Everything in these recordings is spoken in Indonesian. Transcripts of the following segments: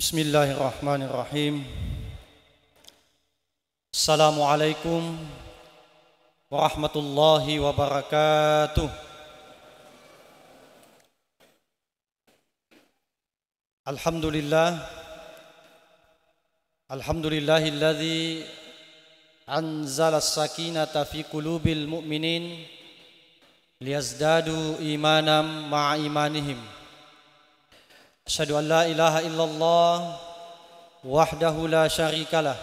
Bismillahirrahmanirrahim. Assalamualaikum warahmatullahi wabarakatuh. Alhamdulillahilladzi anzala as-sakinata fi qulubil mu'minin liyazdadu imanan ma'a imanihim. Asyhadu an la ilaha illallah wahdahu la syarikalah.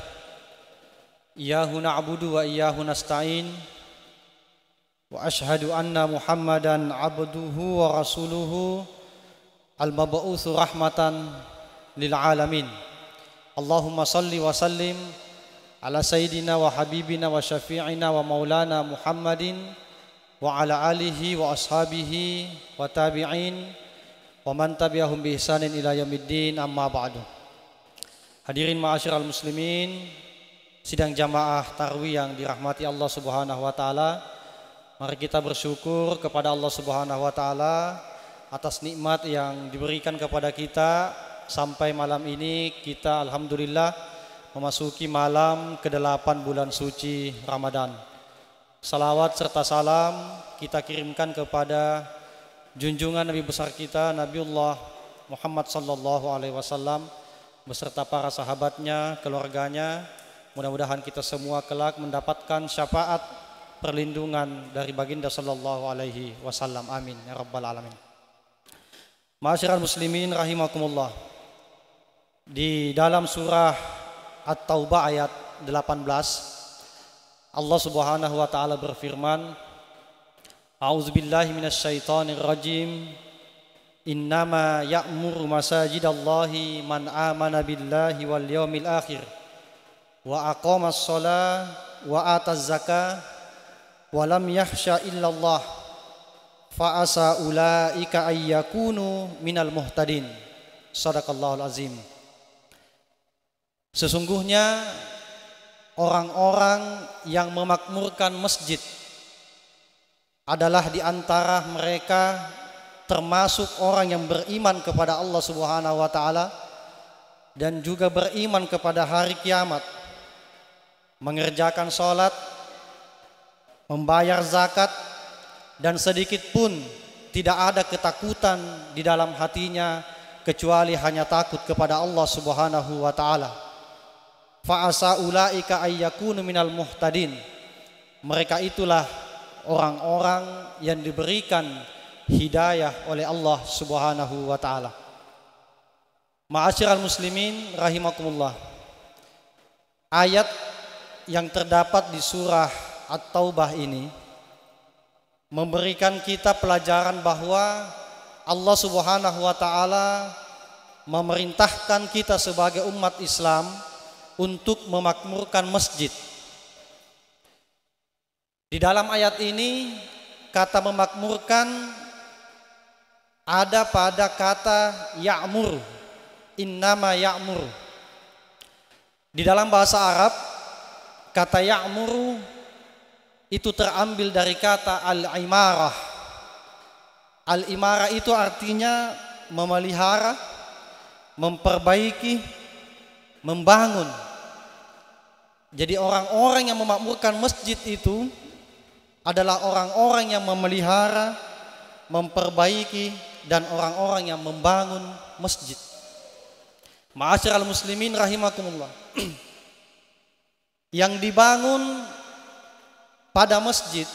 Iyyahu na'budu wa iyyahu nasta'in. Wa asyhadu anna Muhammadan abduhu wa rasuluhu al-mab'utsu rahmatan lil alamin. Allahumma salli wa sallim ala sayyidina wa habibina wa syafi'ina wa maulana Muhammadin wa ala alihi wa ashabihi wa tabi'in wa man tabi'ahum bi ihsanin ila yaumiddin, amma ba'du. Hadirin ma'asyiral muslimin, sidang jamaah tarwih yang dirahmati Allah Subhanahu wa taala. Mari kita bersyukur kepada Allah Subhanahu wa taala atas nikmat yang diberikan kepada kita sampai malam ini. Kita alhamdulillah memasuki malam ke-8 bulan suci Ramadan. Salawat serta salam kita kirimkan kepada junjungan Nabi besar kita Nabiullah Muhammad sallallahu alaihi wasallam beserta para sahabatnya, keluarganya. Mudah-mudahan kita semua kelak mendapatkan syafaat perlindungan dari baginda sallallahu alaihi wasallam. Amin ya rabbal alamin. Ma'asyiral muslimin rahimakumullah. Di dalam surah At-Taubah ayat 18 Allah Subhanahu wa taala berfirman, A'udzubillahi minasyaitonir rajim. Innama ya'muru masajidallahi man amana billahi wal yaumil akhir wa aqamas shalah wa ataz zakah wa lam yakhsha illallah fa asa ulaika ayyakunu minal muhtadin. Shadaqallahul azim. Sesungguhnya orang-orang yang memakmurkan masjid adalah di antara mereka termasuk orang yang beriman kepada Allah Subhanahu wa taala dan juga beriman kepada hari kiamat, mengerjakan salat, membayar zakat, dan sedikit pun tidak ada ketakutan di dalam hatinya kecuali hanya takut kepada Allah Subhanahu wa taala. Fa asa ulaika ayyakunu minal muhtadin. Mereka itulah orang-orang yang diberikan hidayah oleh Allah Subhanahu wa taala. Ma'asyiral muslimin rahimakumullah. Ayat yang terdapat di surah At-Taubah ini memberikan kita pelajaran bahwa Allah Subhanahu wa taala memerintahkan kita sebagai umat Islam untuk memakmurkan masjid. Di dalam ayat ini kata memakmurkan ada pada kata ya'mur, innama ya'mur. Di dalam bahasa Arab kata ya'mur itu terambil dari kata al-imarah. Al-imarah itu artinya memelihara, memperbaiki, membangun. Jadi orang-orang yang memakmurkan masjid itu adalah orang-orang yang memelihara, memperbaiki, dan orang-orang yang membangun masjid. Ma'asyiral muslimin rahimakumullah. Yang dibangun pada masjid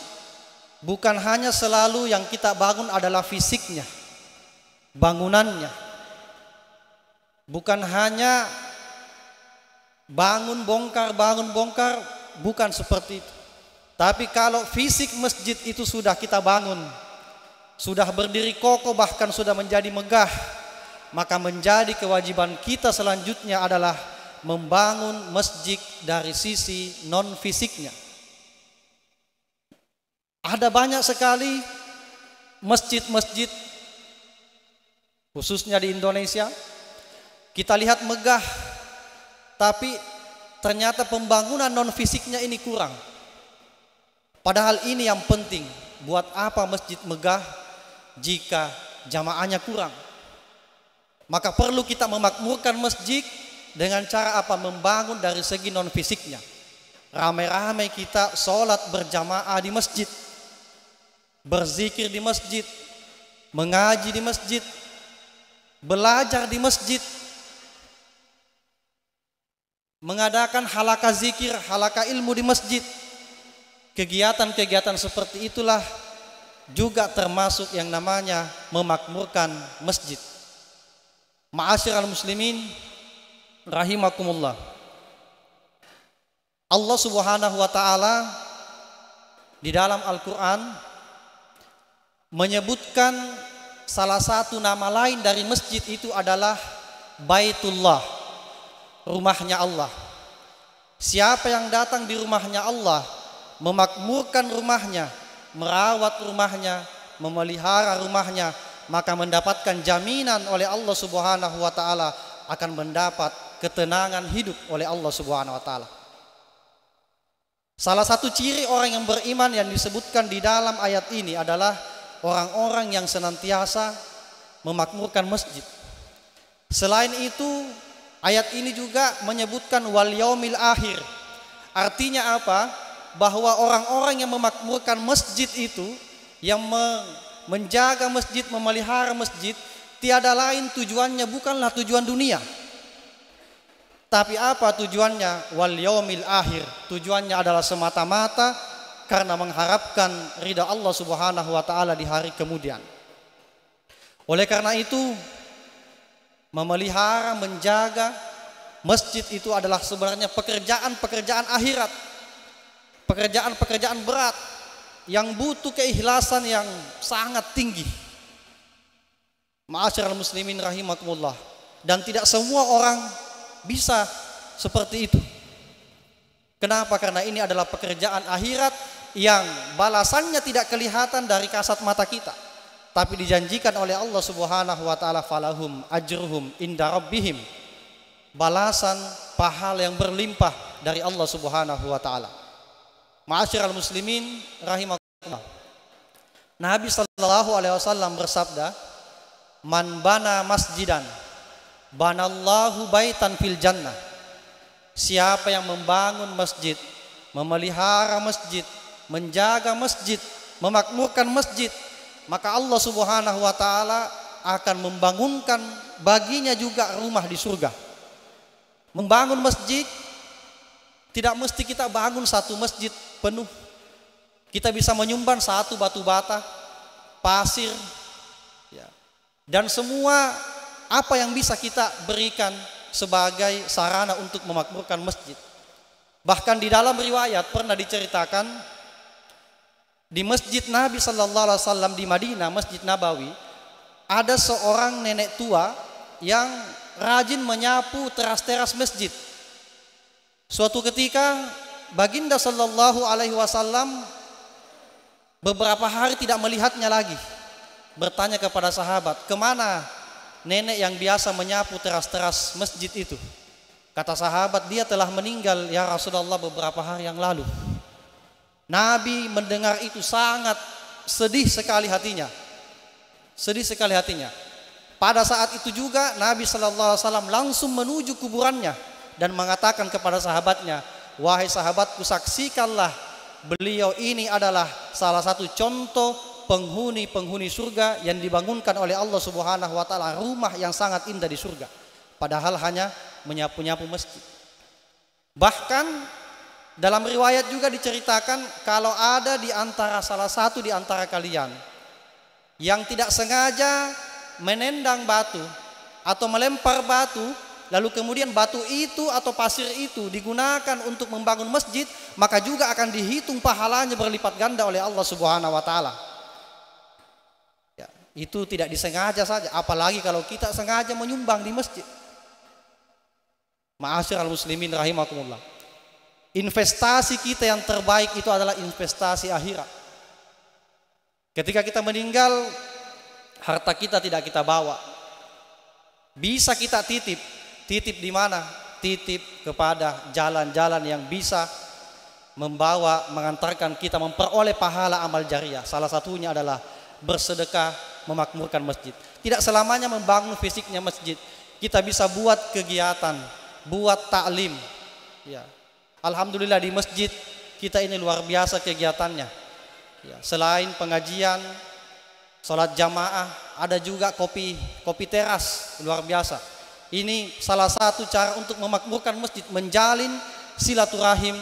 bukan hanya selalu yang kita bangun adalah fisiknya, bangunannya. Bukan hanya bangun bongkar, bukan seperti itu. Tapi kalau fisik masjid itu sudah kita bangun, sudah berdiri kokoh, bahkan sudah menjadi megah, maka menjadi kewajiban kita selanjutnya adalah membangun masjid dari sisi non fisiknya. Ada banyak sekali masjid-masjid khususnya di Indonesia, kita lihat megah, tapi ternyata pembangunan non fisiknya ini kurang. Padahal ini yang penting. Buat apa masjid megah jika jamaahnya kurang? Maka perlu kita memakmurkan masjid dengan cara apa? Membangun dari segi non fisiknya. Ramai-ramai kita sholat berjamaah di masjid, berzikir di masjid, mengaji di masjid, belajar di masjid, mengadakan halaqah zikir, halaqah ilmu di masjid. Kegiatan-kegiatan seperti itulah juga termasuk yang namanya memakmurkan masjid. Ma'asyiral muslimin rahimakumullah. Allah Subhanahu wa taala di dalam Al-Qur'an menyebutkan salah satu nama lain dari masjid itu adalah Baitullah, rumahnya Allah. Siapa yang datang di rumahnya Allah, memakmurkan rumahnya, merawat rumahnya, memelihara rumahnya, maka mendapatkan jaminan oleh Allah Subhanahu wa taala akan mendapat ketenangan hidup oleh Allah Subhanahu wa taala. Salah satu ciri orang yang beriman yang disebutkan di dalam ayat ini adalah orang-orang yang senantiasa memakmurkan masjid. Selain itu, ayat ini juga menyebutkan wal yaumil akhir. Artinya apa? Bahwa orang-orang yang memakmurkan masjid itu, yang menjaga masjid, memelihara masjid, tiada lain tujuannya bukanlah tujuan dunia. Tapi apa tujuannya? Wal yaumil akhir. Tujuannya adalah semata-mata karena mengharapkan ridha Allah Subhanahu wa taala di hari kemudian. Oleh karena itu, memelihara, menjaga masjid itu adalah sebenarnya pekerjaan-pekerjaan akhirat. Pekerjaan-pekerjaan berat yang butuh keikhlasan yang sangat tinggi. Ma'asyiral muslimin rahimakumullah. Dan tidak semua orang bisa seperti itu. Kenapa? Karena ini adalah pekerjaan akhirat yang balasannya tidak kelihatan dari kasat mata kita, tapi dijanjikan oleh Allah Subhanahu wa taala, falahum ajruhum inda rabbihim, balasan pahala yang berlimpah dari Allah Subhanahu wa taala. Ma'asyiral muslimin rahimakumullah. Nabi sallallahu alaihi wasallam bersabda, "Man bana masjidan, banallahu baitan fil jannah." Siapa yang membangun masjid, memelihara masjid, menjaga masjid, memakmurkan masjid, maka Allah Subhanahu wa taala akan membangunkan baginya juga rumah di surga. Membangun masjid tidak mesti kita bangun satu masjid penuh. Kita bisa menyumbang satu batu bata, pasir, ya, dan semua apa yang bisa kita berikan sebagai sarana untuk memakmurkan masjid. Bahkan di dalam riwayat pernah diceritakan di Masjid Nabi sallallahu alaihi wasallam di Madinah, Masjid Nabawi, ada seorang nenek tua yang rajin menyapu teras-teras masjid. Suatu ketika Baginda sallallahu alaihi wasallam beberapa hari tidak melihatnya lagi. Bertanya kepada sahabat, "Kemana nenek yang biasa menyapu teras-teras masjid itu?" Kata sahabat, "Dia telah meninggal ya Rasulullah beberapa hari yang lalu." Nabi mendengar itu sangat sedih sekali hatinya. Sedih sekali hatinya. Pada saat itu juga Nabi sallallahu alaihi wasallam langsung menuju kuburannya dan mengatakan kepada sahabatnya, "Wahai sahabatku, saksikanlah beliau ini adalah salah satu contoh penghuni-penghuni surga yang dibangunkan oleh Allah Subhanahu wa taala, rumah yang sangat indah di surga, padahal hanya menyapu-nyapu masjid." Bahkan dalam riwayat juga diceritakan kalau ada di antara salah satu di antara kalian yang tidak sengaja menendang batu atau melempar batu, lalu kemudian batu itu atau pasir itu digunakan untuk membangun masjid, maka juga akan dihitung pahalanya berlipat ganda oleh Allah Subhanahu wa taala. Ya, itu tidak disengaja saja, apalagi kalau kita sengaja menyumbang di masjid. Ma'asyiral muslimin rahimakumullah. Investasi kita yang terbaik itu adalah investasi akhirat. Ketika kita meninggal, harta kita tidak kita bawa. Bisa kita titip. Titip di mana? Titip kepada jalan-jalan yang bisa membawa, mengantarkan kita memperoleh pahala amal jariah. Salah satunya adalah bersedekah memakmurkan masjid. Tidak selamanya membangun fisiknya masjid. Kita bisa buat kegiatan, buat taklim. Ya. Alhamdulillah di masjid kita ini luar biasa kegiatannya. Ya. Selain pengajian, sholat jamaah, ada juga kopi teras luar biasa. Ini salah satu cara untuk memakmurkan masjid, menjalin silaturahim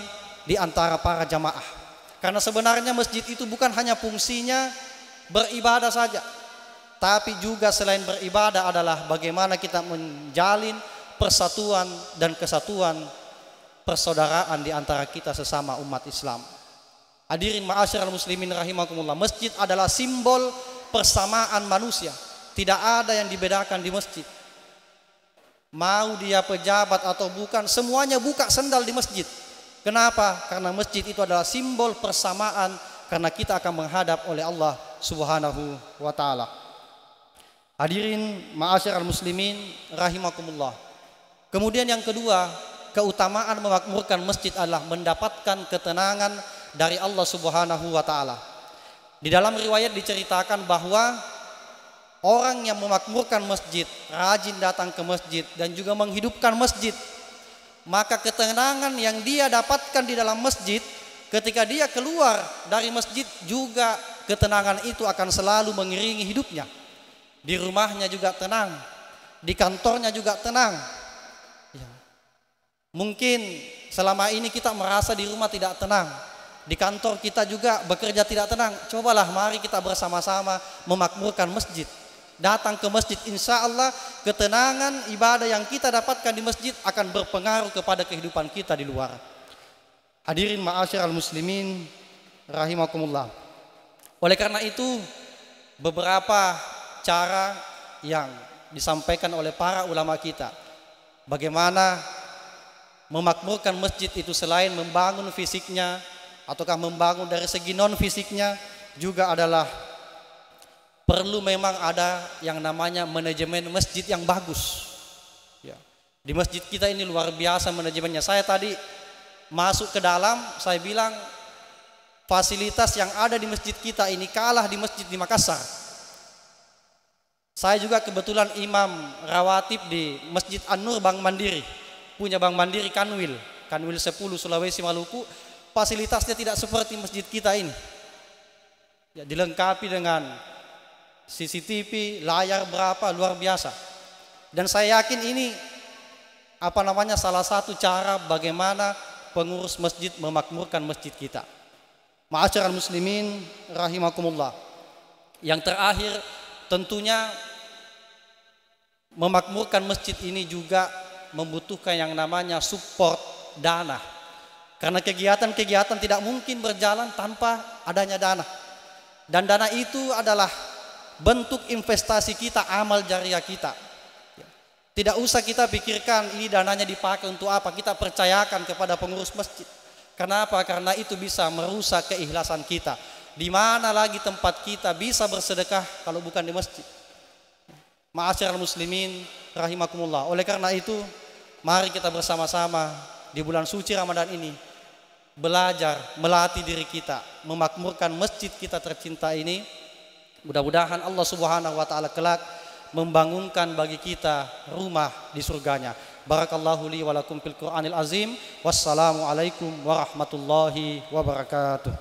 di antara para jamaah. Karena sebenarnya masjid itu bukan hanya fungsinya beribadah saja, tapi juga selain beribadah adalah bagaimana kita menjalin persatuan dan kesatuan persaudaraan di antara kita sesama umat Islam. Hadirin ma'asyiral muslimin rahimakumullah, masjid adalah simbol persamaan manusia. Tidak ada yang dibedakan di masjid. Mau dia pejabat atau bukan, semuanya buka sendal di masjid. Kenapa? Karena masjid itu adalah simbol persamaan, karena kita akan menghadap oleh Allah Subhanahu wa taala. Hadirin ma'asyiral muslimin rahimakumullah. Kemudian yang kedua, keutamaan memakmurkan masjid adalah mendapatkan ketenangan dari Allah Subhanahu wa taala. Di dalam riwayat diceritakan bahwa orang yang memakmurkan masjid, rajin datang ke masjid dan juga menghidupkan masjid, maka ketenangan yang dia dapatkan di dalam masjid, ketika dia keluar dari masjid juga ketenangan itu akan selalu mengiringi hidupnya. Di rumahnya juga tenang, di kantornya juga tenang. Ya. Mungkin selama ini kita merasa di rumah tidak tenang, di kantor kita juga bekerja tidak tenang. Cobalah mari kita bersama-sama memakmurkan masjid. Datang ke masjid, insya Allah ketenangan ibadah yang kita dapatkan di masjid akan berpengaruh kepada kehidupan kita di luar. Hadirin ma'asyiral muslimin rahimakumullah. Oleh karena itu, beberapa cara yang disampaikan oleh para ulama kita, bagaimana memakmurkan masjid itu selain membangun fisiknya ataukah membangun dari segi non fisiknya, juga adalah perlu memang ada yang namanya manajemen masjid yang bagus. Ya. Di masjid kita ini luar biasa manajemennya. Saya tadi masuk ke dalam, saya bilang fasilitas yang ada di masjid kita ini kalah di masjid di Makassar. Saya juga kebetulan imam rawatib di Masjid An-Nur Bank Mandiri, punya Bank Mandiri Kanwil 10 Sulawesi Maluku. Fasilitasnya tidak seperti masjid kita ini. Ya, dilengkapi dengan CCTV, layar berapa, luar biasa. Dan saya yakin ini salah satu cara bagaimana pengurus masjid memakmurkan masjid kita. Ma'asyiral muslimin rahimakumullah. Yang terakhir, tentunya memakmurkan masjid ini juga membutuhkan yang namanya support dana. Karena kegiatan-kegiatan tidak mungkin berjalan tanpa adanya dana. Dan dana itu adalah bentuk investasi kita, amal jariah kita. Tidak usah kita pikirkan ini dananya dipakai untuk apa, kita percayakan kepada pengurus masjid. Kenapa? Karena itu bisa merusak keikhlasan kita. Di mana lagi tempat kita bisa bersedekah kalau bukan di masjid? Ma'asyiral muslimin rahimakumullah. Oleh karena itu, mari kita bersama-sama di bulan suci Ramadan ini belajar, melatih diri kita, memakmurkan masjid kita tercinta ini. Mudah-mudahan Allah Subhanahu wa taala kelak membangunkan bagi kita rumah di surganya. Barakallahu li wa lakum fil Qur'anil azim. Wassalamualaikum warahmatullahi wabarakatuh.